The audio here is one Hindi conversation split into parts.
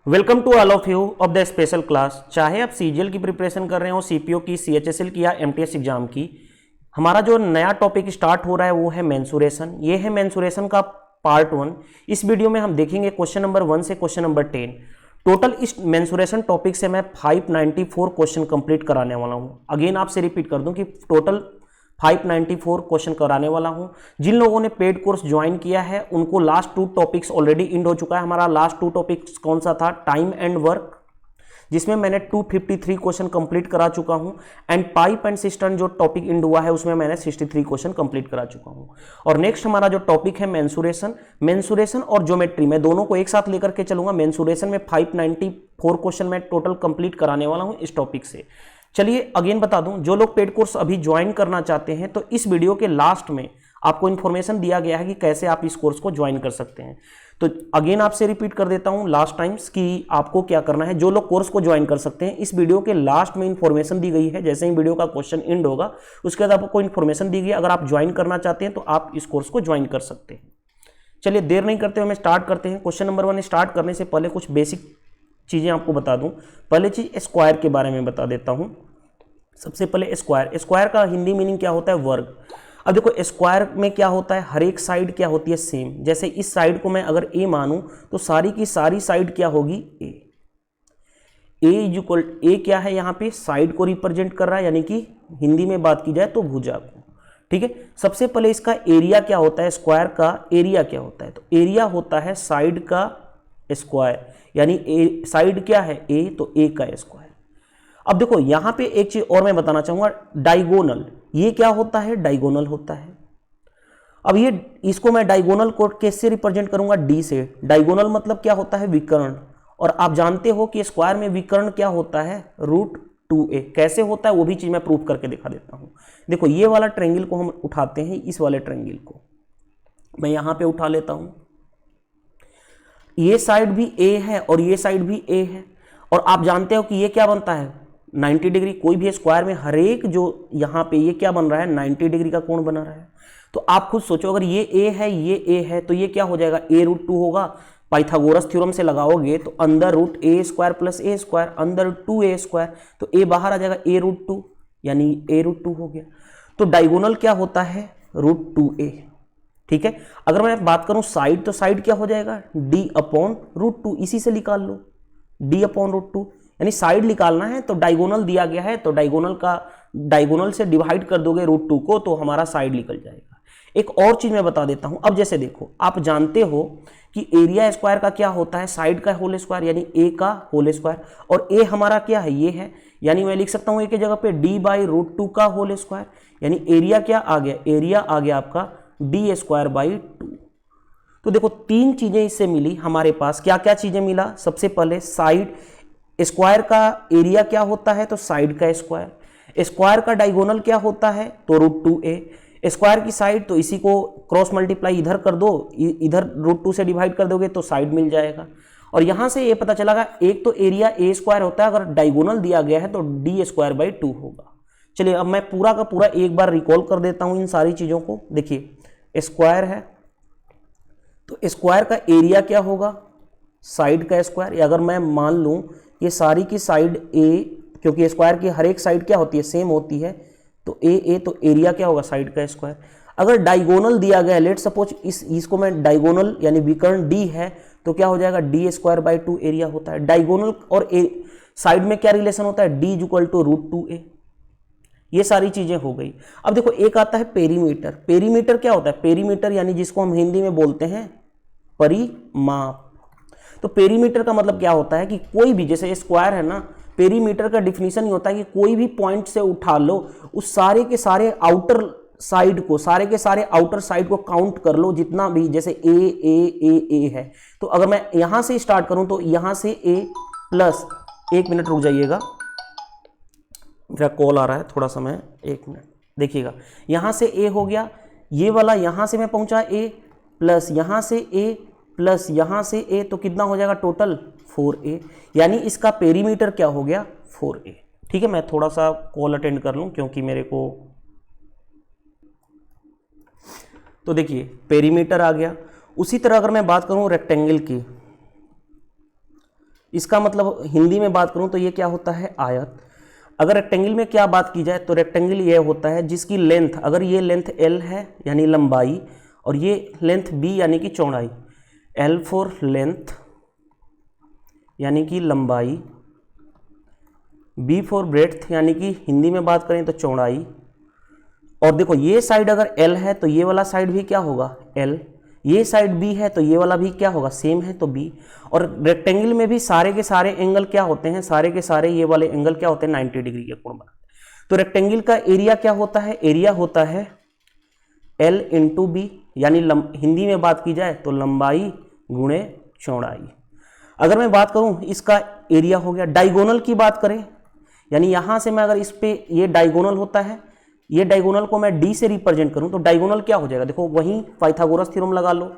Welcome to all of you of the special class. चाहे आप सीजीएल की प्रिपरेशन कर रहे हो, सीपीओ की, सीएचएसएल की या एमटीएस एग्जाम की, हमारा जो नया टॉपिक स्टार्ट हो रहा है वो है मेंसुरेशन। ये है मेंसुरेशन का पार्ट 1। इस वीडियो में हम देखेंगे क्वेश्चन नंबर 1 से क्वेश्चन नंबर 10। टोटल इस मेंसुरेशन टॉपिक से मैं 594 क्वेश्चन कंप्लीट कराने वाला हूँ। अगेन आपसे रिपीट कर दूं कि टोटल 594 क्वेश्चन कराने वाला हूं। जिन लोगों ने पेड कोर्स ज्वाइन किया है उनको लास्ट 2 टॉपिक्स ऑलरेडी इंड हो चुका है। हमारा लास्ट 2 टॉपिक्स कौन सा था? टाइम एंड वर्क, जिसमें मैंने 253 क्वेश्चन कंप्लीट करा चुका हूं। एंड पाइप एंड सिस्टम जो टॉपिक इंड हुआ है उसमें मैंने 63 क्वेश्चन कंप्लीट करा चुका हूं। और नेक्स्ट हमारा जो टॉपिक है मेंसुरेशन और ज्योमेट्री, मैं दोनों को एक साथ लेकर के चलूंगा। मेंसुरेशन में 594 क्वेश्चन मैं टोटल कंप्लीट कराने वाला हूं इस टॉपिक से। चलिए अगेन बता दूं, जो लोग पेड कोर्स अभी ज्वाइन करना चाहते हैं तो इस वीडियो के लास्ट में आपको इन्फॉर्मेशन दिया गया है कि कैसे आप इस कोर्स को ज्वाइन कर सकते हैं। तो अगेन आपसे रिपीट कर देता हूं लास्ट टाइम्स कि आपको क्या करना है। जो लोग कोर्स को ज्वाइन कर सकते हैं, इस वीडियो के लास्ट में इन्फॉर्मेशन दी गई है। जैसे ही वीडियो का क्वेश्चन एंड होगा उसके बाद आपको इन्फॉर्मेशन दी गई। अगर आप ज्वाइन करना चाहते हैं तो आप इस कोर्स को ज्वाइन कर सकते हैं। चलिए देर नहीं करते हुए हम स्टार्ट करते हैं। क्वेश्चन नंबर 1 स्टार्ट करने से पहले कुछ बेसिक चीज़ें आपको बता दूं। पहले चीज़ स्क्वायर के बारे में बता देता हूं। सबसे पहले स्क्वायर का हिंदी मीनिंग क्या होता है? वर्ग। अब देखो स्क्वायर में क्या होता है, हर एक साइड क्या होती है? सेम। जैसे इस साइड को मैं अगर ए मानूं तो सारी की सारी साइड क्या होगी? ए इज इक्वल ए क्या है यहाँ पे? साइड को रिप्रेजेंट कर रहा है, यानी कि हिंदी में बात की जाए तो भुजा को। ठीक है, सबसे पहले इसका एरिया क्या होता है? स्क्वायर का एरिया क्या होता है? तो एरिया होता है साइड का स्क्वायर, यानी साइड क्या है? ए, तो ए का स्क्वायर। अब देखो यहां पे एक चीज और मैं बताना चाहूंगा, डायगोनल। ये क्या होता है? डायगोनल होता है। अब ये इसको मैं डायगोनल को कैसे रिप्रेजेंट करूंगा? डी से। डायगोनल मतलब क्या होता है? विकर्ण। और आप जानते हो कि स्क्वायर में विकर्ण क्या होता है? √2a। कैसे होता है वो भी चीज मैं प्रूफ करके दिखा देता हूं। देखो ये वाला ट्रायंगल को हम उठाते हैं, इस वाले ट्रायंगल को मैं यहां पे उठा लेता हूं। ये साइड भी ए है और ये साइड भी ए है, और आप जानते हो कि ये क्या बनता है? 90 डिग्री। कोई भी स्क्वायर में हर एक जो यहाँ पे ये क्या बन रहा है? 90 डिग्री का कोण बना रहा है। तो आप खुद सोचो, अगर ये ए है, ये ए है, तो ये क्या हो जाएगा? a√2 होगा। पाइथागोरस थ्योरम से लगाओगे तो अंदर √a² + a², अंदर 2a², तो a बाहर आ जाएगा, a√2, यानी a√2 हो गया। तो डायगोनल क्या होता है? √2a। ठीक है, अगर मैं बात करूं साइड, तो साइड क्या हो जाएगा? d/√2। इसी से निकाल लो, d/√2, यानी साइड निकालना है तो डायगोनल दिया गया है, तो डायगोनल से डिवाइड कर दोगे √2 को, तो हमारा साइड निकल जाएगा। एक और चीज मैं बता देता हूं। अब जैसे देखो, आप जानते हो कि एरिया स्क्वायर का क्या होता है? साइड का होल स्क्वायर, यानी ए का होल स्क्वायर। और ए हमारा क्या है? ये है, यानी मैं लिख सकता हूं ए की जगह पे d/√2 का होल स्क्वायर, यानी एरिया क्या आ गया? एरिया आ गया आपका d²/2। तो देखो 3 चीजें इससे मिली हमारे पास। क्या क्या चीजें मिला? सबसे पहले साइड, स्क्वायर का एरिया क्या होता है? तो साइड का स्क्वायर। स्क्वायर का डायगोनल क्या होता है? तो √2a। स्क्वायर की साइड, तो इसी को क्रॉस मल्टीप्लाई इधर कर दो, इधर √2 से डिवाइड कर दोगे तो साइड मिल जाएगा। और यहां से ये पता चला, एक तो एरिया a² होता है, अगर डायगोनल दिया गया है तो d²/2 होगा। चलिए अब मैं पूरा का पूरा एक बार रिकॉल कर देता हूं इन सारी चीजों को। देखिए स्क्वायर है तो स्क्वायर का एरिया क्या होगा? साइड का स्क्वायर। अगर मैं मान लूं ये सारी की साइड ए, क्योंकि स्क्वायर की हर एक साइड क्या होती है? सेम होती है, तो ए, तो एरिया क्या होगा? साइड का स्क्वायर। अगर डायगोनल दिया गया है, लेट सपोज इसको मैं डायगोनल यानी विकर्ण डी है, तो क्या हो जाएगा? d²/2 एरिया होता है। डायगोनल और साइड में क्या रिलेशन होता है? d = √2a। ये सारी चीजें हो गई। अब देखो एक आता है पेरीमीटर। पेरीमीटर क्या होता है? पेरीमीटर यानी जिसको हम हिंदी में बोलते हैं परिमाप। तो पेरीमीटर का मतलब क्या होता है कि कोई भी, जैसे स्क्वायर है ना, पेरीमीटर का डिफिनीशन ही होता है कि कोई भी पॉइंट से उठा लो, उस सारे के सारे आउटर साइड को, सारे के सारे आउटर साइड को काउंट कर लो, जितना भी, जैसे ए है। तो अगर मैं यहां से स्टार्ट करूं तो यहां से a प्लस, 1 मिनट रुक जाइएगा, मेरा कॉल आ रहा है, थोड़ा समय, 1 मिनट देखिएगा। यहां से a हो गया, ये वाला यहां से मैं पहुंचा a प्लस यहां से a प्लस यहां से a, तो कितना हो जाएगा टोटल? 4a। यानी इसका पेरीमीटर क्या हो गया? 4a। ठीक है, मैं थोड़ा सा कॉल अटेंड कर लूं क्योंकि मेरे को, तो देखिए पेरीमीटर आ गया। उसी तरह अगर मैं बात करूं रेक्टेंगल की, इसका मतलब हिंदी में बात करूं तो ये क्या होता है, आयत। अगर रेक्टेंगल में क्या बात की जाए तो रेक्टेंगल ये होता है जिसकी लेंथ, अगर ये लेंथ L है यानी लंबाई, और ये लेंथ B यानी कि चौड़ाई, L फॉर लेंथ यानी कि लंबाई, B फॉर ब्रेड्थ यानी कि हिंदी में बात करें तो चौड़ाई, और देखो ये साइड अगर L है तो ये वाला साइड भी क्या होगा, L, ये साइड B है तो ये वाला भी क्या होगा, सेम है तो B। और रेक्टेंगल में भी सारे के सारे एंगल क्या होते हैं, सारे के सारे ये वाले एंगल क्या होते हैं, 90 डिग्री के कोण बनाते हैं। तो रेक्टेंगल का एरिया क्या होता है, एरिया होता है L इंटू B, यानी हिंदी में बात की जाए तो लंबाई गुणे चौड़ाई। अगर मैं बात करूं इसका एरिया हो गया, डायगोनल की बात करें, यानी यहां से मैं अगर इस पे, ये डायगोनल होता है, ये डायगोनल को मैं D से रिप्रेजेंट करूं तो डायगोनल क्या हो जाएगा, देखो वहीं पाइथागोरस थ्योरम लगा लो,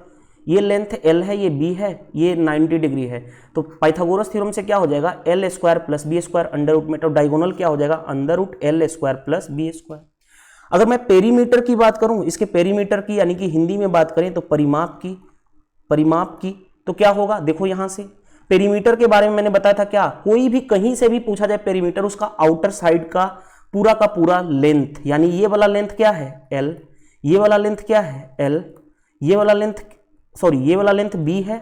ये लेंथ L है, ये B है, ये 90 डिग्री है, तो पाइथागोरस थ्योरम से क्या हो जाएगा, L square plus B square under root में, तो डायगोनल क्या हो जाएगा, under root L square plus B square. अगर मैं पेरीमीटर की बात करूं, इसके पेरीमीटर की यानी कि हिंदी में बात करें तो परिमाप की तो क्या होगा, देखो यहां से पेरीमीटर के बारे में मैंने बताया था क्या, कोई भी कहीं से भी पूछा जाए पेरीमीटर, उसका आउटर साइड का पूरा लेंथ, यानी ये वाला लेंथ क्या है L, ये वाला लेंथ क्या है L, ये वाला लेंथ B है,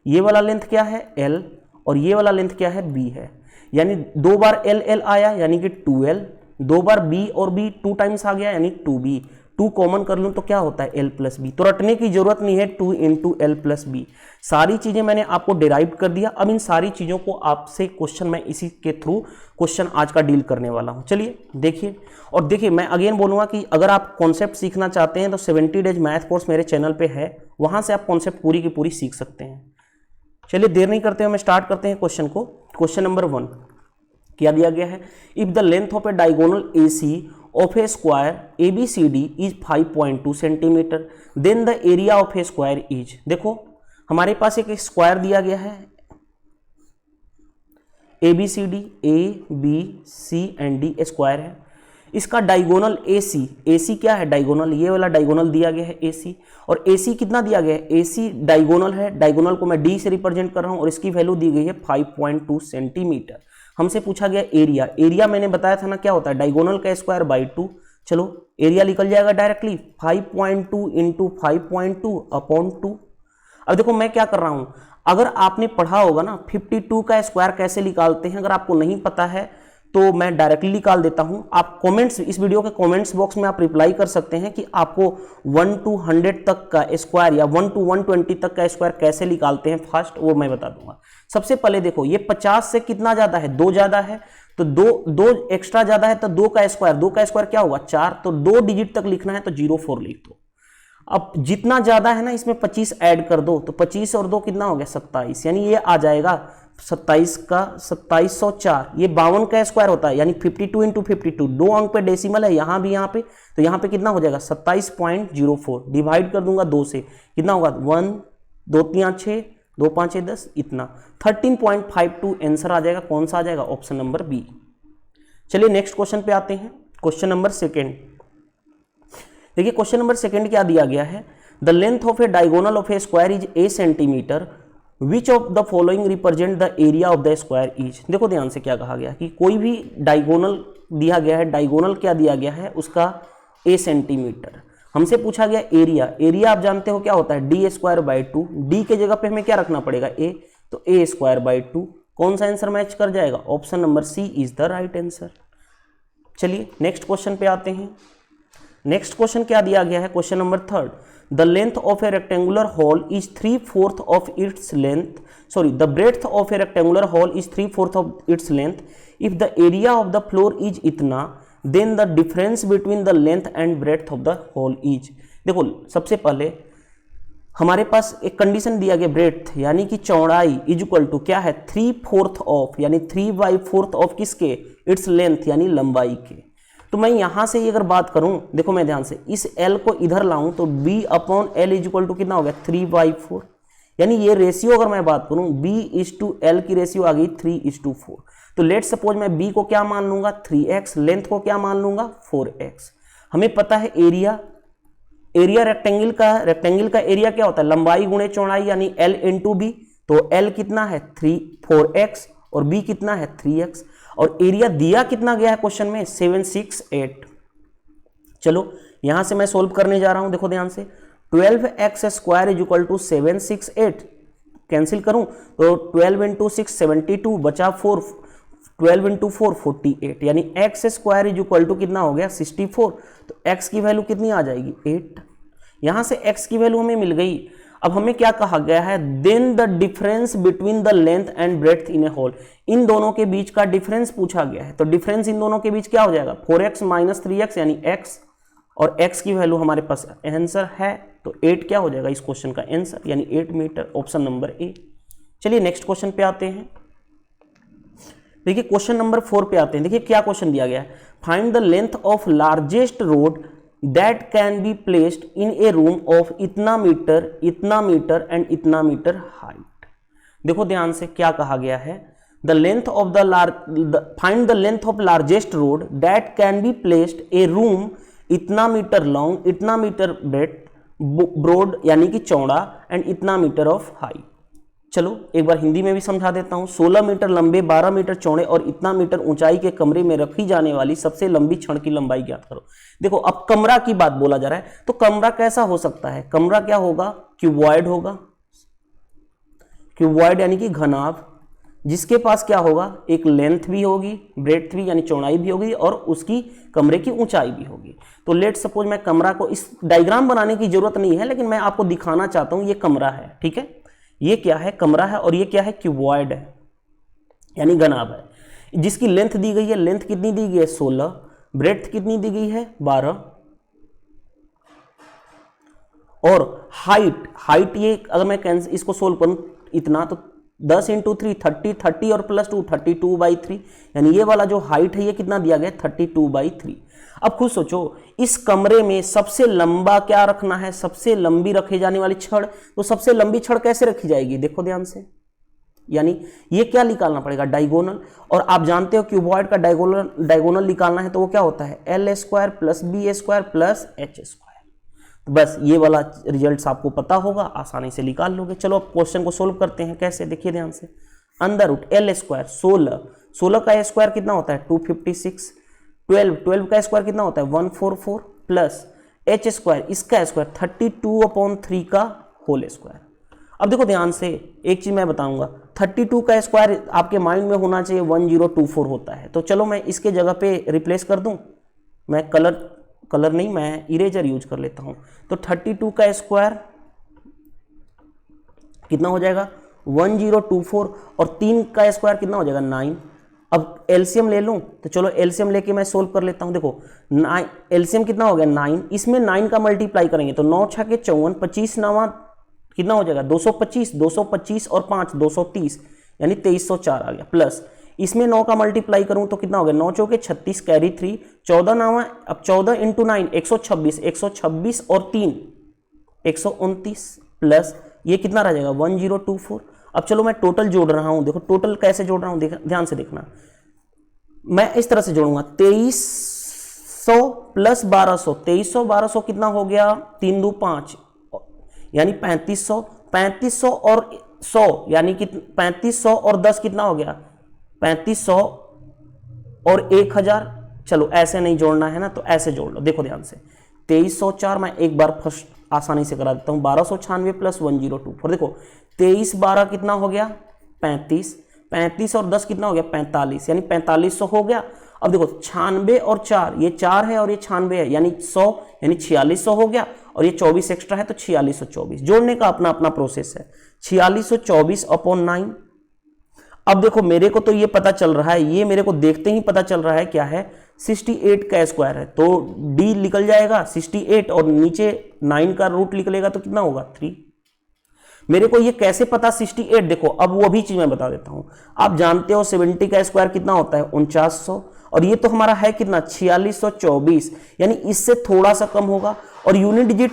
ये वाला लेंथ क्या है L, और ये वाला लेंथ क्या है B है, यानी 2 बार L आया यानी कि 2L, 2 बार B और B 2 टाइम्स आ गया यानी 2B, 2 कॉमन कर लूं तो क्या होता है L प्लस B। तो रटने की जरूरत नहीं है, 2 इंटू L प्लस B, सारी चीजें मैंने आपको डिराइव कर दिया। अब इन सारी चीजों को आपसे क्वेश्चन मैं इसी के थ्रू क्वेश्चन आज का डील करने वाला हूं। चलिए देखिए, और देखिए मैं अगेन बोलूंगा कि अगर आप कॉन्सेप्ट सीखना चाहते हैं तो 70 डेज मैथ कोर्स मेरे चैनल पे है, वहां से आप कॉन्सेप्ट पूरी की पूरी सीख सकते हैं। चलिए देर नहीं करते हुए मैं स्टार्ट करते हैं क्वेश्चन को। क्वेश्चन नंबर 1 क्या दिया गया है, if the length of a diagonal AC of a square ABCD is 5.2 centimetre, then the area of a square is. देखो हमारे पास एक स्क्वायर दिया गया है ABCD, ABC and D square है, इसका डायगोनल AC क्या है, डायगोनल, ये वाला डायगोनल दिया गया है AC, और AC कितना दिया गया है, AC डायगोनल है, डायगोनल को मैं D से रिप्रेजेंट कर रहा हूं, और इसकी वैल्यू दी गई है 5.2 सेंटीमीटर। हमसे पूछा गया एरिया मैंने बताया था ना क्या होता है, डायगोनल का स्क्वायर बाई 2, चलो एरिया निकल जाएगा डायरेक्टली 5.2 इंटू 5.2 अपॉन 2। अब देखो मैं क्या कर रहा हूं, अगर आपने पढ़ा होगा ना 52 का स्क्वायर कैसे निकालते हैं, अगर आपको नहीं पता है तो मैं डायरेक्टली निकाल देता हूं। आप कमेंट्स, इस वीडियो के कमेंट्स बॉक्स में आप रिप्लाई कर सकते हैं कि आपको 1 to 100 तक का स्क्वायर या 1 to 120 तक का स्क्वायर कैसे निकालते हैं फर्स्ट, वो मैं बता दूंगा। सबसे पहले देखो ये 50 से कितना ज्यादा है, 2 ज्यादा है, तो दो एक्स्ट्रा ज्यादा है तो 2 का स्क्वायर क्या होगा 4, तो 2 डिजिट तक लिखना है तो 04 लिख दो। अब जितना ज्यादा है ना इसमें 25 ऐड कर दो, तो 25 और 2 कितना हो गया 27, यानी ये आ जाएगा 27 का 2704, ये 52 का स्क्वायर होता है, यानी 52 इंटू 52, 2 अंक पे डेसिमल है यहाँ भी यहाँ पे, तो यहाँ पे कितना हो जाएगा 27.04, डिवाइड कर दूंगा 2 से, कितना होगा 1 2 3 6 2 5 10, इतना 13.52 आंसर आ जाएगा। कौन सा आ जाएगा, ऑप्शन नंबर बी। चलिए नेक्स्ट क्वेश्चन पे आते हैं, क्वेश्चन नंबर 2। देखिए क्वेश्चन नंबर 2 क्या दिया गया है, the length of a diagonal of a square is a centimetre, which of the following represent the area of the square is. देखो ध्यान से क्या कहा गया कि कोई भी डायगोनल दिया गया है, डायगोनल क्या दिया गया है उसका a सेंटीमीटर, हमसे पूछा गया एरिया आप जानते हो क्या होता है D स्क्वायर बाई 2, D के जगह पे हमें क्या रखना पड़ेगा A, तो A स्क्वायर बाई 2, कौन सा आंसर मैच कर जाएगा, option number C is the right answer. चलिए नेक्स्ट क्वेश्चन पे आते हैं। नेक्स्ट क्वेश्चन क्या दिया गया है, question number 3, the length of a rectangular hall is 3/4 of its length, the breadth of a rectangular hall is 3/4 of its length, if the area of the floor is इतना, then the difference between the length and breadth of the hole is. देखो सबसे पहले हमारे पास एक कंडीशन दिया गया, ब्रेड्थ यानी कि चौड़ाई इज इक्वल टू क्या है 3/4 ऑफ, यानी 3/4 ऑफ किसके, इट्स लेंथ यानी लंबाई के। तो मैं यहां से अगर बात करूं, देखो मैं ध्यान से इस L को इधर लाऊं तो B upon L is equal to कितना हो गया 3/4, यानी ये रेशियो अगर मैं बात करूं B/L की रेशियो आ गई 3/4। तो लेट सपोज मैं B को क्या मान लूंगा 3x, लेंथ को क्या मान लूंगा 4x। हमें पता है एरिया एरिया रेक्टेंगल का एरिया क्या होता है, लंबाई गुणे चौड़ाई यानी L इंटू बी। तो L कितना है 4x और B कितना है 3x, और एरिया दिया कितना गया है क्वेश्चन में 768। चलो यहां से मैं सोल्व करने जा रहा हूं, देखो ध्यान से। 12x square is equal to 768, cancel करूं तो 12 इंटू 6 72 बचा 4, 12 इंटू 4 48, यानी X square is equal to कितना हो गया 64। तो x की वैल्यू कितनी आ जाएगी 8। यहां से x की वैल्यू हमें मिल गई। अब हमें क्या कहा गया है, then the difference between the length and breadth in a hole, इन दोनों के बीच का डिफरेंस पूछा गया है। तो डिफरेंस इन दोनों के बीच क्या हो जाएगा 4x माइनस 3x यानी x, और x की वैल्यू हमारे पास आंसर है, तो 8 क्या हो जाएगा इस क्वेश्चन का आंसर, यानी 8 मीटर, ऑप्शन नंबर ए। चलिए नेक्स्ट क्वेश्चन पे आते हैं। देखिए क्वेश्चन नंबर 4 पे आते हैं। देखिए क्या क्वेश्चन दिया गया है, find the length of largest road that can be placed in A room of इतना मीटर एंड इतना मीटर हाइट। देखो ध्यान से क्या कहा गया है, the length of find the length of largest road that can be placed a room इतना मीटर लॉन्ग, इतना मीटर ब्रॉड यानी कि चौड़ा, एंड इतना मीटर ऑफ हाइट। चलो एक बार हिंदी में भी समझा देता हूं। 16 मीटर लंबे, 12 मीटर चौड़े और इतना मीटर ऊंचाई के कमरे में रखी जाने वाली सबसे लंबी छड़ की लंबाई ज्ञात करो। देखो अब कमरा की बात बोला जा रहा है, तो कमरा कैसा हो सकता है, कमरा क्या होगा, क्यूबॉइड होगा। क्यूबॉइड यानी कि घनाभ, जिसके पास क्या होगा, एक लेंथ भी होगी, ब्रेड्थ भी यानी चौड़ाई भी होगी, और उसकी कमरे की ऊंचाई भी होगी। तो लेट सपोज मैं कमरा को, इस डायग्राम बनाने की जरूरत नहीं है, लेकिन मैं आपको दिखाना चाहता हूं ये कमरा है, ठीक है। ये क्या है, कमरा है, और ये क्या है, क्यूबॉइड है यानी घनाभ है, जिसकी लेंथ दी गई है, लेंथ कितनी दी गई है 16, ब्रेड्थ कितनी दी गई है 12, और हाइट ये अगर मैं इसको सोल्व करूं इतना, तो 10 इंटू 3 30 और प्लस 2 32/3, यानी ये वाला जो हाइट है ये कितना दिया गया 32/3। अब खुद सोचो इस कमरे में सबसे लंबा क्या रखना है, सबसे लंबी रखी जाने वाली छड़, तो सबसे लंबी छड़ कैसे रखी जाएगी, देखो ध्यान से, यानी ये क्या निकालना पड़ेगा डायगोनल, और आप जानते हो क्यूबॉइड का डायगोनल निकालना है तो वो क्या होता है L square plus B square plus H square. तो बस ये वाला रिजल्ट्स आपको पता होगा, आसानी से निकाल लोगे। चलो अब क्वेश्चन को सोल्व करते हैं, कैसे देखिए ध्यान से। अंडर रूट L स्क्वायर 16 का स्क्वायर कितना होता है 256, 12 का स्क्वायर कितना होता है 144, प्लस H स्क्वायर इसका स्क्वायर 32/3 का होल स्क्वायर। अब देखो ध्यान से एक चीज मैं बताऊंगा, 32 का स्क्वायर आपके माइंड में होना चाहिए 1024 होता है। तो चलो मैं इसके जगह पे रिप्लेस कर दूं, मैं कलर नहीं, मैं इरेजर यूज कर लेता हूं। तो 32 का स्क्वायर कितना हो जाएगा 1024, और 3 का स्क्वायर कितना हो जाएगा 9। अब एलसीएम ले लूं, तो चलो एलसीएम लेके मैं सोल्व कर लेता हूं। देखो एलसीएम कितना हो गया 9, इसमें 9 का मल्टीप्लाई करेंगे तो 9 छके 54, 25 9 कितना हो जाएगा 225 और 5 230, यानी 2304 आ गया, प्लस इसमें 9 का मल्टीप्लाई करूं तो कितना हो गया 9 चौके 36 कैरी 3, 14 9, अब 14 इंटू 9 126 और 3 129, प्लस ये कितना रह जाएगा 1024। अब चलो मैं टोटल जोड़ रहा हूं, देखो टोटल कैसे जोड़ रहा हूं, ध्यान से देखना, मैं इस तरह से जोड़ूंगा 2300 प्लस 1200, 2300 1200 कितना हो गया 3 2 5, यानी 3500 और 100 यानी कि 3500 और 10 कितना हो गया 3500 और 1000। चलो ऐसे नहीं जोड़ना है ना, तो ऐसे जोड़ लो, देखो ध्यान से 2304, मैं एक बार फर्स्ट आसानी से करा देता हूं, 1296 प्लस 1024, देखो 23 12 कितना हो गया 35 और 10 कितना हो गया 45, यानी 4500 हो गया। अब देखो 96 और 4, ये 4 है और ये 96 है, यानी 100, यानी 4600 हो गया, और ये 24 एक्स्ट्रा है तो 4624। जोड़ने का अपना अपना प्रोसेस है, 4624/9। अब देखो मेरे को तो ये पता चल रहा है, ये मेरे को देखते ही पता चल रहा है क्या है 68 का स्क्वायर है, तो d निकल जाएगा 68 और नीचे 9 का रूट निकलेगा तो कितना होगा 3। मेरे को ये कैसे पता 68, देखो अब वो भी चीज मैं बता देता हूं। आप जानते हो 70 का स्क्वायर कितना होता है 4900, और ये तो हमारा है कितना 4624, यानी इससे थोड़ा सा कम होगा, और यूनिट डिजिट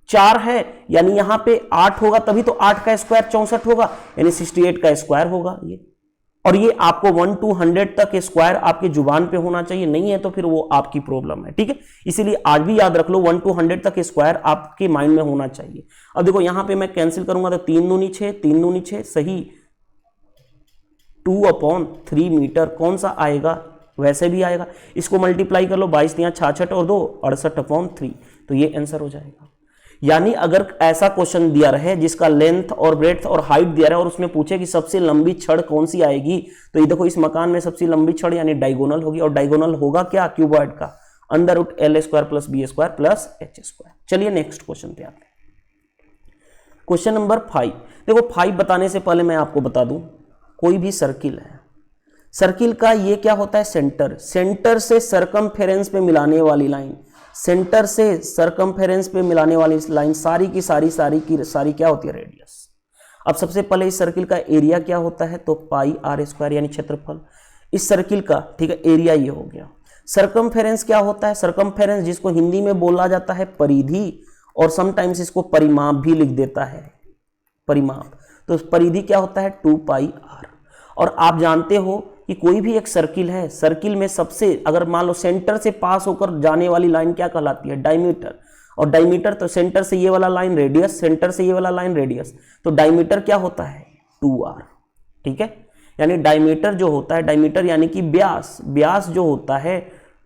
4 है, यानी यहां पे 8 होगा, तभी तो 8 का स्क्वायर 64 होगा, यानी 68 का स्क्वायर होगा ये। और ये आपको 1 to 100 तक स्क्वायर आपके जुबान पे होना चाहिए, नहीं है तो फिर वो आपकी प्रॉब्लम है, ठीक है। इसीलिए आज भी याद रख लो 1 to 100 तक स्क्वायर आपके माइंड में होना चाहिए। अब देखो यहां पे मैं कैंसिल करूंगा तो 3 दूनी 6, 3 दूनी 6, सही 2/3 मीटर कौन सा आएगा, वैसे भी आएगा। इसको मल्टीप्लाई कर लो, 22 यहाँ 66 और 2 68/3, तो ये आंसर हो जाएगा। यानी अगर ऐसा क्वेश्चन दिया रहे जिसका लेंथ और ब्रेड्थ और हाइट दिया रहे और उसमें पूछे कि सबसे लंबी छड़ कौन सी आएगी, तो ये देखो इस मकान में सबसे लंबी छड़ यानी डायगोनल होगी, और डायगोनल होगा क्या, क्यूबॉइड का √L² + B² + H²। चलिए नेक्स्ट क्वेश्चन पे आते हैं, क्वेश्चन नंबर 5। देखो 5 बताने से पहले मैं आपको बता दूं, कोई भी सर्किल है, सर्किल का ये क्या होता है, सेंटर, सेंटर से सरकमफेरेंस पे मिलाने वाली लाइन, सेंटर से सरकमफेरेंस पे मिलाने वाली लाइन सारी की सारी क्या होती है, रेडियस। अब सबसे पहले इस सर्किल का एरिया क्या होता है, तो πr² यानी क्षेत्रफल। इस सर्किल का, ठीक है, एरिया ये हो गया। सरकमफेरेंस क्या होता है, सरकमफेरेंस जिसको हिंदी में बोला जाता है परिधि, और समटाइम्स इसको परिमाप भी लिख देता है, परिमाप। तो परिधि क्या होता है, 2πr। और आप जानते हो कि कोई भी एक सर्किल है, सर्किल में सबसे अगर मान लो सेंटर से पास होकर जाने वाली लाइन क्या कहलाती है, डायमीटर। और डायमीटर तो सेंटर से ये वाला लाइन रेडियस, सेंटर से ये वाला लाइन रेडियस, तो डायमीटर क्या होता है, 2r, ठीक है। यानी डायमीटर जो होता है, डायमीटर यानी कि व्यास, व्यास जो होता है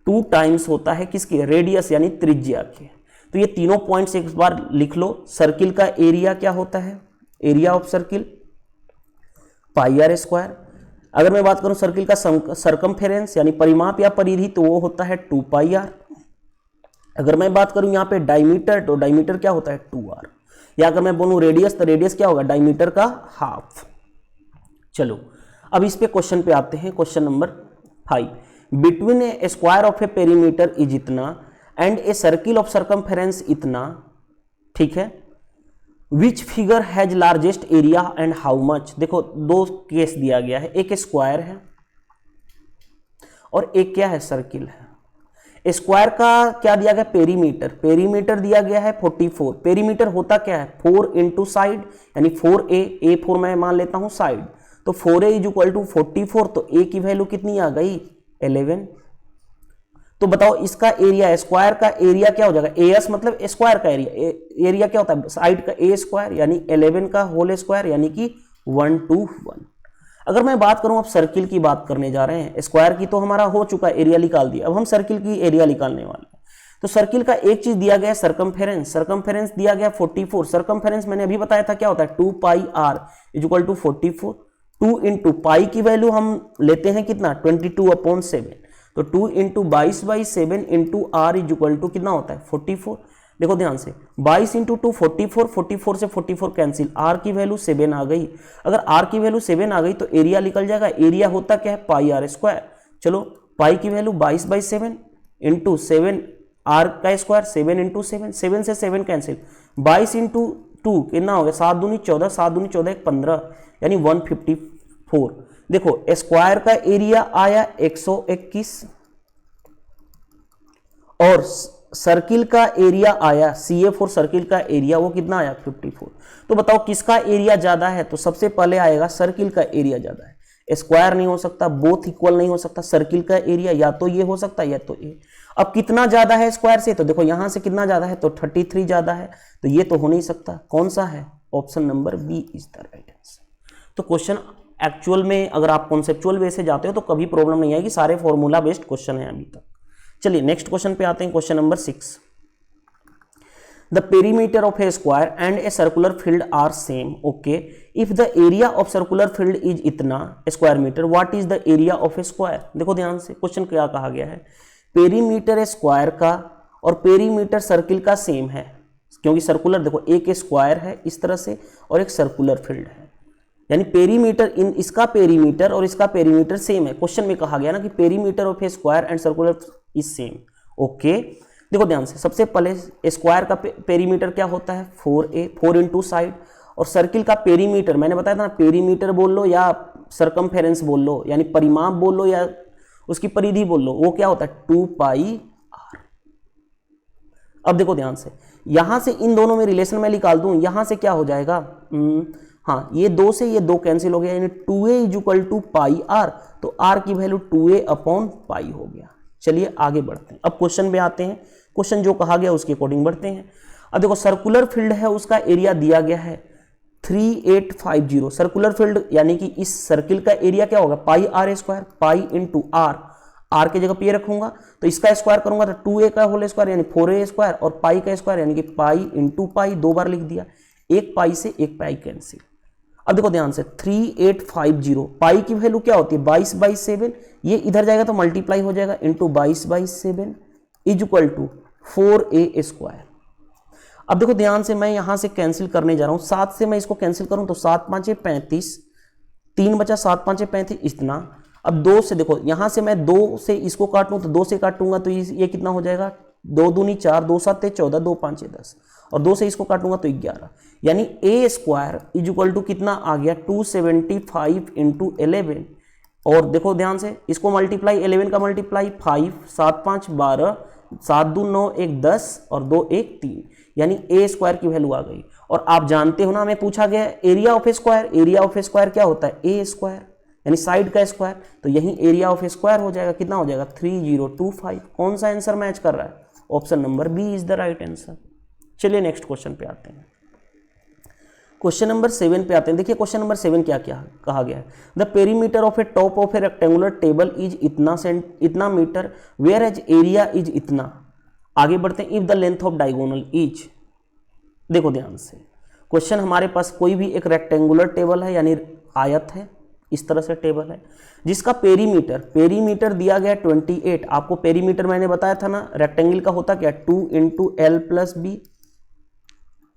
2 टाइम्स होता है किसके, रेडियस यानी त्रिज्या के। तो ये तीनों पॉइंट्स एक बार लिख लो। सर्किल का एरिया क्या होता है, एरिया ऑफ सर्किल πr²। अगर मैं बात करूं सर्किल का सरकमफेरेंस यानी परिमाप या परिधि, तो वो होता है 2πr। अगर मैं बात करूं यहां पे डायमीटर, तो डायमीटर क्या होता है, 2r। या अगर मैं बोलूं रेडियस, तो रेडियस क्या होगा, डायमीटर का हाफ। चलो अब इस पे क्वेश्चन पे आते हैं, question number 5। Between a square of a perimeter is इतना and a circle of circumference इतना, ठीक है। Which figure has largest area and how much. देखो दो केस दिया गया है, एक स्क्वायर है और एक क्या है, सर्किल है। स्क्वायर का क्या दिया गया, पेरीमीटर, पेरीमीटर दिया गया है 44। पेरीमीटर होता क्या है, 4 इंटू साइड यानी 4a, A4 मैं मान लेता हूं साइड, तो 4a = 44, तो a की वैल्यू कितनी आ गई, 11। तो बताओ इसका एरिया, स्क्वायर का एरिया क्या हो जाएगा, एस मतलब स्क्वायर का एरिया, एरिया क्या होता है साइड का, a² यानी 11 का होल स्क्वायर यानी कि 1 to 1। अगर मैं बात करूं, अब सर्किल की बात करने जा रहे हैं, स्क्वायर की तो हमारा हो चुका, एरिया निकाल दिया, अब हम सर्किल की एरिया निकालने वाले हैं। तो सर्किल का एक चीज दिया गया सरकमफेरेंस, सरकमफेरेंस दिया गया 44। सरकमफेरेंस मैंने अभी बताया था क्या होता है, 2πr = 44। 2 इंटू पाई की वैल्यू हम लेते हैं कितना, 22/7, तो 2 इंटू 22/7 इंटू r = कितना होता है, 44। देखो ध्यान से, 22 इंटू 2 44, 44 से 44 कैंसिल, r की वैल्यू 7 आ गई। अगर r की वैल्यू 7 आ गई तो एरिया निकल जाएगा, एरिया होता क्या है, πr²। चलो पाई की वैल्यू 22/7 इंटू 7 r का स्क्वायर, 7 इंटू 7, 7 से 7 कैंसिल, 22 इंटू 2 कितना हो गया, 7 दूनी 14, 7 दूनी 14, 15 यानी 154। देखो स्क्वायर का एरिया आया 121 और सर्किल का एरिया आया CA4, सर्किल का एरिया वो कितना आया 54। तो बताओ किसका एरिया ज्यादा है, तो सबसे पहले आएगा सर्किल का एरिया ज्यादा है। स्क्वायर नहीं हो सकता, बोथ इक्वल नहीं हो सकता, सर्किल का एरिया या तो ये हो सकता है या तो ये। अब कितना ज्यादा है स्क्वायर से, तो देखो यहां से कितना ज्यादा है, तो 33 ज्यादा है, तो ये तो हो नहीं सकता, कौन सा है, option number B is the right answer. तो क्वेश्चन एक्चुअल में अगर आप कॉन्सेप्चुअल वे से जाते हो तो कभी प्रॉब्लम नहीं आएगी, सारे फॉर्मूला बेस्ड क्वेश्चन है अभी तक। चलिए नेक्स्ट क्वेश्चन पे आते हैं, question number 6। The perimeter of a square and a circular field are same, okay. If the area of circular field is इतना square metre, what is the area of a square. देखो ध्यान से क्वेश्चन क्या कहा गया है, पेरीमीटर स्क्वायर का और पेरीमीटर सर्किल का सेम है, क्योंकि सर्कुलर देखो एक स्क्वायर है इस तरह से और एक सर्कुलर फील्ड है, यानी पेरीमीटर इन इसका पेरीमीटर और इसका पेरीमीटर सेम है। क्वेश्चन में कहा गया ना कि perimeter of a square and circular is same, okay. देखो ध्यान से, सबसे पहले स्क्वायर का पेरीमीटर क्या होता है 4a, 4 इंटू साइड, और सर्किल का पेरीमीटर मैंने बताया था ना, पेरीमीटर बोल लो या सरकमफेरेंस बोल लो, यानी परिमाप बोल लो या उसकी परिधि बोल लो, वो क्या होता है 2πr। अब देखो ध्यान से, यहां से इन दोनों में रिलेशन में निकाल दूं, यहां से क्या हो जाएगा, हाँ, ये 2 से ये 2 कैंसिल हो गया, यानी 2a is equal to pi R, तो r की वैल्यू 2a अपॉन पाई हो गया। चलिए आगे बढ़ते हैं, अब क्वेश्चन में आते हैं। क्वेश्चन जो कहा गया उसके अकॉर्डिंग बढ़ते हैं। अब देखो सर्कुलर फील्ड है, उसका एरिया दिया गया है 3850। सर्कुलर फील्ड यानी कि इस सर्किल का एरिया क्या होगा, pi R square, pi into R की जगह पे रखूंगा तो इसका स्क्वायर करूंगा तो 2a का होल स्क्वायर यानी 4a स्क्वायर, और पाई का स्क्वायर यानी कि पाई इंटू पाई, 2 बार लिख दिया, एक पाई से एक पाई कैंसिल। अब देखो ध्यान से 3850, पाई की वैल्यू क्या होती है 22/7, ये इधर जाएगा तो मल्टीप्लाई हो जाएगा into 22/7 is equal to 4a square. अब देखो ध्यान से मैं यहां से कैंसिल करने जा रहा हूं, 7 से मैं इसको कैंसिल करूं तो 7 5 35, 3 बचा, 7 5 35 इतना। अब 2 से देखो, यहां से मैं 2 से इसको काटूं तो 2 से काटूंगा तो ये कितना हो जाएगा, 2 दूनी 4, 2 7 14, 2 5 10, और 2 से इसको काटूंगा तो 11, यानी a square is equal to कितना आ गया 275 इंटू 11। और देखो ध्यान से इसको मल्टीप्लाई, 11 का मल्टीप्लाई 5, 7 5 12, 7 2 9 1 10 और 2 1 3, यानी a स्क्वायर की वैल्यू आ गई। और आप जानते हो ना, हमें पूछा गया area of a square, area of a square क्या होता है a स्क्वायर, यानी साइड का स्क्वायर, तो यही एरिया ऑफ ए स्क्वायर हो जाएगा, कितना हो जाएगा 3025। कौन सा आंसर मैच कर रहा है, option number B is the right answer. चलिए नेक्स्ट क्वेश्चन पे आते हैं, क्वेश्चन नंबर 7 पे आते हैं। देखिए क्वेश्चन नंबर 7 क्या क्या कहा गया है, the perimeter of a top of a rectangular table is इतना metre, whereas area is इतना। आगे बढ़ते हैं, if the length of diagonal is. देखो ध्यान से, क्वेश्चन हमारे पास कोई भी एक रेक्टेंगुलर टेबल है, यानी आयत है, इस तरह से टेबल है, जिसका पेरीमीटर दिया गया 28। आपको पेरीमीटर मैंने बताया था ना, रेक्टेंगल का होता क्या 2 into L plus B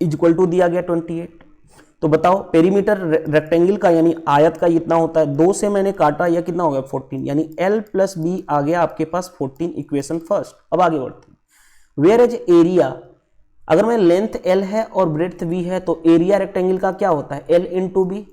is equal to दिया गया 28। तो बताओ पेरीमीटर रेक्टेंगल का यानी आयत का इतना होता है, 2 से मैंने काटा, यह कितना हो गया 14, यानी एल प्लस बी आ गया आपके पास 14, इक्वेशन फर्स्ट। अब आगे बढ़ते हैं, वेयर एज एरिया, अगर मैं लेंथ एल है और ब्रेड्थ बी है तो एरिया रेक्टेंगल का क्या होता है एल इंटू बी,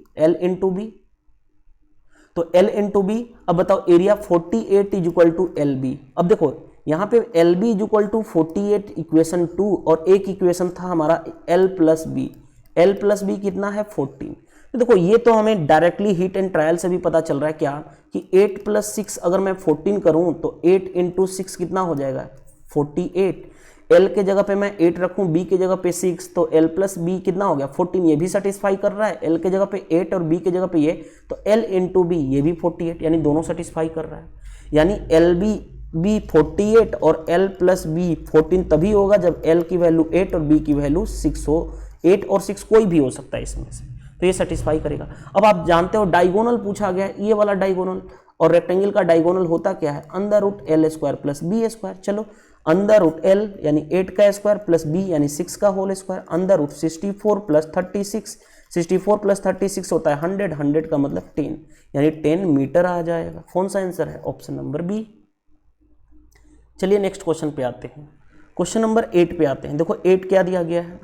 तो एल इंटू बी। अब बताओ area 48 is equal to L B. अब देखो यहाँ पे L B is equal to 48 equation 2, और एक इक्वेशन था हमारा एल प्लस बी कितना है 14। तो देखो ये तो हमें डायरेक्टली हीट एंड ट्रायल से भी पता चल रहा है क्या कि 8 + 6 अगर मैं 14 करूं तो 8 × 6 कितना हो जाएगा 48। एल के जगह पे मैं 8 रखूं, बी के जगह पे 6, तो एल प्लस बी कितना हो गया 14। ये भी सेटिस्फाई कर रहा है, एल के जगह पे 8 और बी के जगह पे ये, तो एल इंटू बी ये भी 48, यानी दोनों सेटिस्फाई कर रहा है। यानी एल बी 48 और एल प्लस बी 14 तभी होगा जब एल की वैल्यू 8 और बी की वैल्यू 6 हो। 8 और 6 कोई भी हो सकता है इसमें से, तो ये सेटिस्फाई करेगा। अब आप जानते हो डायगोनल पूछा गया है, ये वाला डायगोनल, और रेक्टेंगल का डायगोनल होता क्या है √L² प्लस B²। चलो √L यानी 8 का स्क्वायर प्लस B यानी 6 का होल स्क्वायर, √64 + 36, 64 + 36 होता है 100, 100 का मतलब 10, यानी 10 मीटर आ जाएगा। कौन सा आंसर है, ऑप्शन नंबर बी। चलिए नेक्स्ट क्वेश्चन पे आते हैं, क्वेश्चन नंबर 8 पे आते हैं। देखो 8 क्या दिया गया है,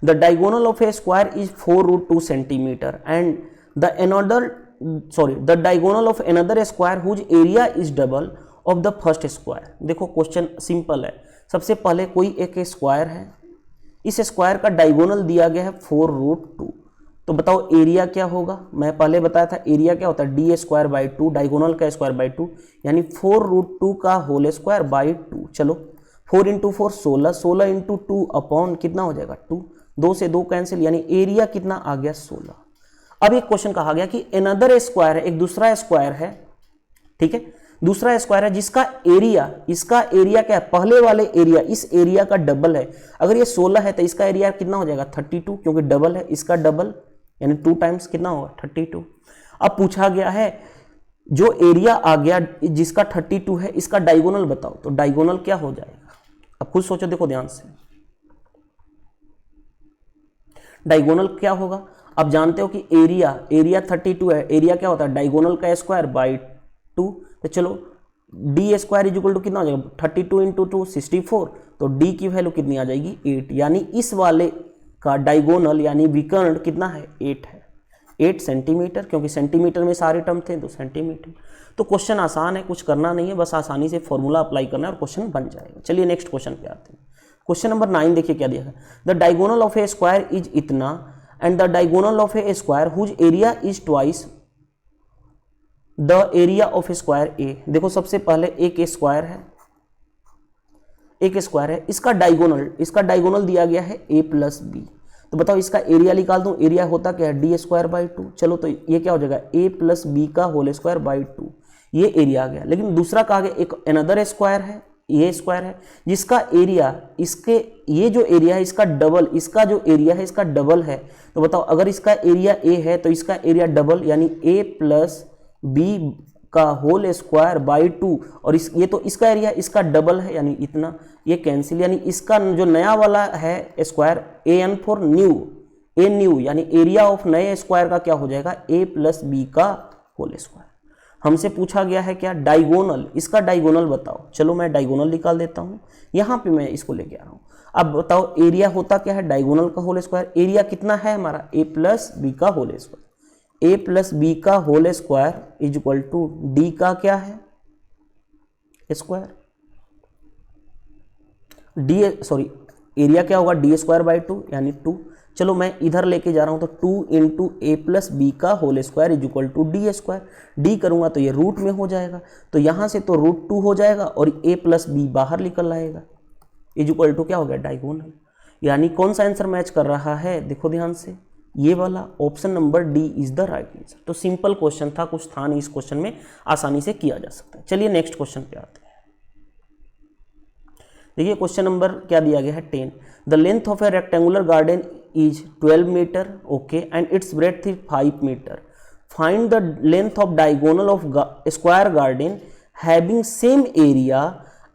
the diagonal of a square is 4√2 centimetre and the diagonal of another square whose area is double of the first square. देखो क्वेश्चन सिंपल है, सबसे पहले कोई एक स्क्वायर है, इस स्क्वायर का डायगोनल दिया गया है 4√2, तो बताओ एरिया क्या होगा। मैं पहले बताया था एरिया क्या होता है D²/2, डायगोनल का स्क्वायर बाई 2, यानी 4√2 का होल स्क्वायर बाई 2। चलो 4 × 4 16, 16 × 2 अपॉन कितना हो जाएगा 2, 2 से 2 कैंसिल, यानी एरिया कितना आ गया 16। अब एक क्वेश्चन कहा गया कि अनदर स्क्वायर है, एक दूसरा स्क्वायर है, ठीक है, दूसरा स्क्वायर है जिसका एरिया, इसका एरिया क्या है पहले वाले एरिया, इस एरिया का डबल है। अगर ये 16 है तो इसका एरिया कितना हो जाएगा 32, क्योंकि डबल है, इसका डबल यानी 2 टाइम्स कितना होगा 32। अब पूछा गया है जो एरिया आ गया जिसका 32 है, इसका डायगोनल बताओ, तो डायगोनल क्या हो जाएगा। अब खुद सोचो, देखो ध्यान से, डायगोनल क्या होगा। अब जानते हो कि एरिया 32 है, एरिया क्या होता है डायगोनल का स्क्वायर बाई 2, तो चलो D² इज इक्वल टू कितना हो जाएगा 32 × 2 64, तो D की वैल्यू कितनी आ जाएगी 8, यानी इस वाले का डायगोनल यानी विकर्ण कितना है 8 है, 8 सेंटीमीटर, क्योंकि सेंटीमीटर में सारे टर्म थे तो सेंटीमीटर। तो क्वेश्चन आसान है, कुछ करना नहीं है, बस आसानी से फॉर्मूला अप्लाई करना है और क्वेश्चन बन जाएगा। चलिए नेक्स्ट क्वेश्चन पे आते हैं, क्वेश्चन नंबर 9 देखिए क्या दिया है, the diagonal of a square is इतना and the diagonal of a square whose area is twice the area of a square A. देखो सबसे पहले एक स्क्वायर है, एक स्क्वायर है, इसका डायगोनल दिया गया है a प्लस बी। तो बताओ इसका एरिया निकाल दूं, एरिया होता क्या है डी स्क्वायर बाई 2। चलो तो ये क्या हो जाएगा a प्लस बी का होल स्क्वायर बाई 2, ये एरिया आ गया। लेकिन दूसरा कहा गया एक अनदर स्क्वायर है, ये स्क्वायर है जिसका एरिया इसके, ये जो एरिया है इसका डबल, इसका जो एरिया है इसका डबल है। तो बताओ अगर इसका एरिया a है तो इसका एरिया डबल यानी a प्लस बी का होल स्क्वायर बाई 2, और ये तो इसका एरिया इसका डबल है यानी इतना, ये कैंसिल, यानी इसका जो नया वाला है square A N for new, A new यानी एरिया ऑफ नए स्क्वायर का क्या हो जाएगा a प्लस बी का होल स्क्वायर। हमसे पूछा गया है क्या डायगोनल, इसका डायगोनल बताओ। चलो मैं डायगोनल निकाल देता हूँ, यहाँ पे मैं इसको लेके आ रहा हूँ। अब बताओ एरिया होता क्या है डायगोनल का होल स्क्वायर, एरिया कितना है हमारा a प्लस बी का whole square, a plus B का whole square is equal to D का क्या है स्क्वायर, डी सॉरी एरिया क्या होगा डी स्क्वायर बाई 2 यानी 2। चलो मैं इधर लेके जा रहा हूं तो 2 इंटू ए प्लस बी का whole square is equal to D square, D करूंगा तो ये रूट में हो जाएगा, तो यहां से तो रूट 2 हो जाएगा और ए प्लस बी बाहर निकल आएगा इज इक्वल टू क्या हो गया डायगोनल। यानी कौन सा आंसर मैच कर रहा है, देखो ध्यान से, ये वाला option number D is the right answer. तो सिंपल क्वेश्चन था, कुछ था नहीं इस क्वेश्चन में, आसानी से किया जा सकता है। चलिए नेक्स्ट क्वेश्चन पे आते हैं। देखिए क्वेश्चन नंबर क्या दिया गया है 10। The length of a rectangular garden is 12 metre okay and its breadth is 5 metre. Find the length of diagonal of square garden having same area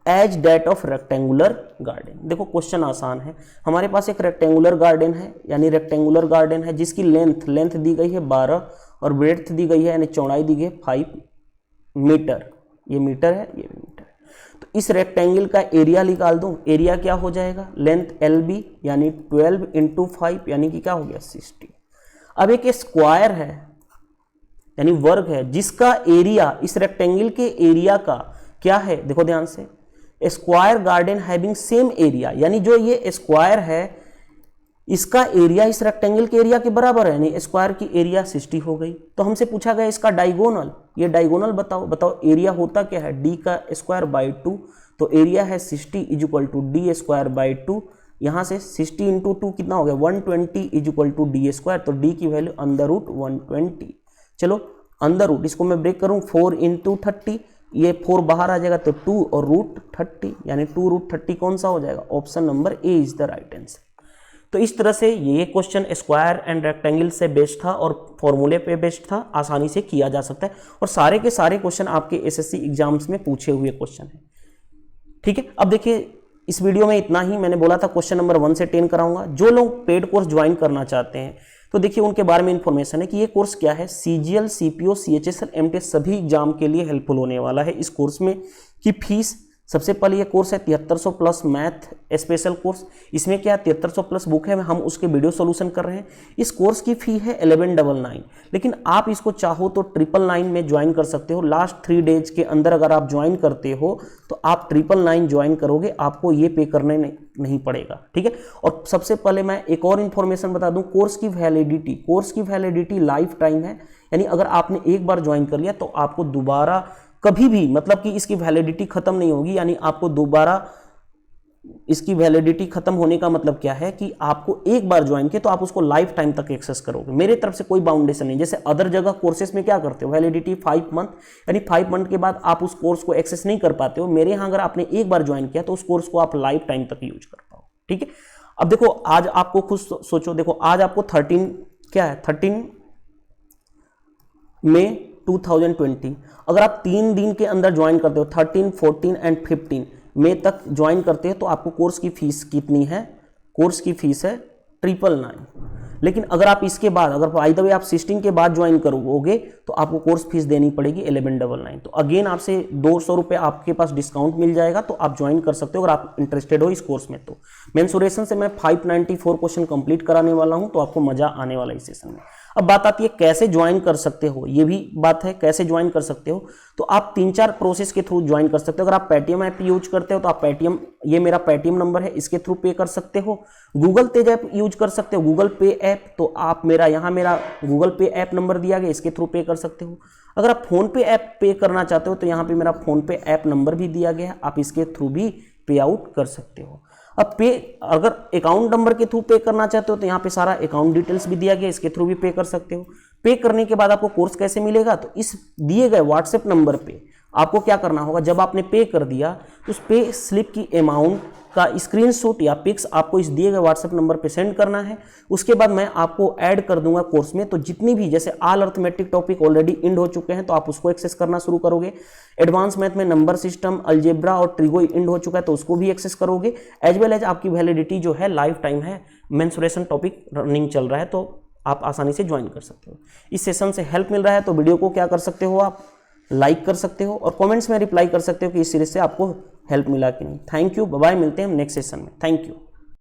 as that of rectangular garden. देखो क्वेश्चन आसान है, हमारे पास एक रेक्टेंगुलर गार्डन है, यानी रेक्टेंगुलर गार्डन है जिसकी लेंथ दी गई है 12 और ब्रेड्थ दी गई है यानी चौड़ाई दी गई है 5 मीटर, ये मीटर है ये भी मीटर है। तो इस रेक्टेंगल का एरिया निकाल दूं, एरिया क्या हो जाएगा लेंथ एल बी यानी 12 इंटू 5 यानी कि क्या हो गया 60। अब एक स्क्वायर है यानी वर्ग है जिसका एरिया इस रेक्टेंगल के एरिया का क्या है, देखो ध्यान से, square garden having same area, यानी जो ये स्क्वायर है इसका एरिया इस रेक्टेंगल के एरिया के बराबर है, यानी स्क्वायर की एरिया 60 हो गई। तो हमसे पूछा गया इसका डायगोनल, ये डायगोनल बताओ एरिया होता क्या है डी का स्क्वायर बाई 2, तो एरिया है 60 is equal to D square by 2, यहाँ से 60 इंटू 2 कितना हो गया 120 is equal to D square, तो डी की वैल्यू अंडर रूट 120। चलो अंडर रूट इसको मैं ब्रेक करूँ 4 इंटू 30, ये 4 बाहर आ जाएगा तो 2 और रूट 30 यानी 2 रूट 30 कौन सा हो जाएगा, option number A is the right answer. तो इस तरह से ये क्वेश्चन स्क्वायर एंड रेक्टेंगल से बेस्ड था और फॉर्मूले पे बेस्ड था, आसानी से किया जा सकता है और सारे के सारे क्वेश्चन आपके एसएससी एग्जाम्स में पूछे हुए क्वेश्चन है। ठीक है, अब देखिए इस वीडियो में इतना ही। मैंने बोला था क्वेश्चन नंबर 1 से 10 कराऊंगा। जो लोग पेड कोर्स ज्वाइन करना चाहते हैं तो देखिए उनके बारे में इंफॉर्मेशन है कि ये कोर्स क्या है, सीजीएल सीपीओ सीएचएसएल एमटीएस सभी एग्जाम के लिए हेल्पफुल होने वाला है। इस कोर्स में की फीस, सबसे पहले ये कोर्स है 7300 प्लस मैथ स्पेशल कोर्स, इसमें क्या 7300 प्लस बुक है, हम उसके वीडियो सॉल्यूशन कर रहे हैं। इस कोर्स की फी है 1199, लेकिन आप इसको चाहो तो 999 में ज्वाइन कर सकते हो। लास्ट 3 डेज के अंदर अगर आप ज्वाइन करते हो तो आप 999 ज्वाइन करोगे, आपको ये पे करने नहीं पड़ेगा। ठीक है, और सबसे पहले मैं एक और इन्फॉर्मेशन बता दूं, कोर्स की वैलिडिटी लाइफ टाइम है, यानी अगर आपने एक बार ज्वाइन कर लिया तो आपको दोबारा कभी भी, मतलब कि इसकी वैलिडिटी खत्म नहीं होगी, यानी आपको दोबारा इसकी वैलिडिटी खत्म होने का मतलब क्या है कि आपको एक बार ज्वाइन किया तो आप उसको लाइफ टाइम तक एक्सेस करोगे। मेरे तरफ से कोई बाउंडेशन नहीं, जैसे अदर जगह कोर्सेज में क्या करते हो वैलिडिटी 5 मंथ, यानी 5 मंथ के बाद आप उस कोर्स को एक्सेस नहीं कर पाते हो। मेरे यहाँ अगर आपने एक बार ज्वाइन किया तो उस कोर्स को आप लाइफ टाइम तक यूज कर पाओ। ठीक है, अब देखो आज आपको खुद सोचो, देखो आज आपको 13 मई 2020, अगर आप 3 दिन के अंदर ज्वाइन करते हो 13, 14 एंड 15 मई तक ज्वाइन करते हैं तो आपको कोर्स की फीस कितनी है, कोर्स की फीस है 999। लेकिन अगर आप इसके बाद, अगर बाय द वे आप 16 के बाद ज्वाइन करोगे तो आपको कोर्स फीस देनी पड़ेगी 1199। तो अगेन आपसे 200 रुपये आपके पास डिस्काउंट मिल जाएगा, तो आप ज्वाइन कर सकते हो अगर आप इंटरेस्टेड हो इस कोर्स में। तो मेंसुरेशन से मैं 594 क्वेश्चन कंप्लीट कराने वाला हूं, तो आपको मजा आने वाला है इस सेशन में। अब बात आती है कैसे ज्वाइन कर सकते हो, ये भी बात है कैसे ज्वाइन कर सकते हो। तो आप 3-4 प्रोसेस के थ्रू ज्वाइन कर सकते हो। अगर आप पेटीएम ऐप यूज करते हो तो आप पेटीएम, ये मेरा पेटीएम नंबर है, इसके थ्रू पे कर सकते हो। गूगल पे ऐप यूज कर सकते हो, गूगल पे ऐप, तो आप मेरा गूगल पे ऐप नंबर दिया गया, इसके थ्रू पे कर सकते हो। अगर आप फोन पे ऐप पे करना चाहते हो तो यहाँ पे मेरा फोन पे ऐप नंबर भी दिया गया है, आप इसके थ्रू भी पे आउट कर सकते हो। अब अगर अकाउंट नंबर के थ्रू पे करना चाहते हो तो यहाँ पे सारा अकाउंट डिटेल्स भी दिया गया, इसके थ्रू भी पे कर सकते हो। पे करने के बाद आपको कोर्स कैसे मिलेगा, तो इस दिए गए व्हाट्सएप नंबर पे आपको क्या करना होगा, जब आपने पे कर दिया तो उस पे स्लिप की अमाउंट का स्क्रीनशॉट या पिक्स आपको इस दिए गए व्हाट्सएप नंबर पे सेंड करना है। उसके बाद मैं आपको ऐड कर दूंगा कोर्स में, तो जितनी भी जैसे all arithmetic topic already end हो चुके हैं तो आप उसको एक्सेस करना शुरू करोगे। एडवांस मैथ में नंबर सिस्टम, अलजेब्रा और ट्रिगो इंड हो चुका है तो उसको भी एक्सेस करोगे। एज वेल एज आपकी वैलिडिटी जो है लाइफ टाइम है, मेंसुरेशन टॉपिक रनिंग चल रहा है, तो आप आसानी से ज्वाइन कर सकते हो। इस सेशन से हेल्प मिल रहा है तो वीडियो को क्या कर सकते हो, आप लाइक कर सकते हो और कमेंट्स में रिप्लाई कर सकते हो कि इस सीरीज से आपको हेल्प मिला कि नहीं। थैंक यू, बाय, मिलते हैं हम नेक्स्ट सेशन में। Thank you.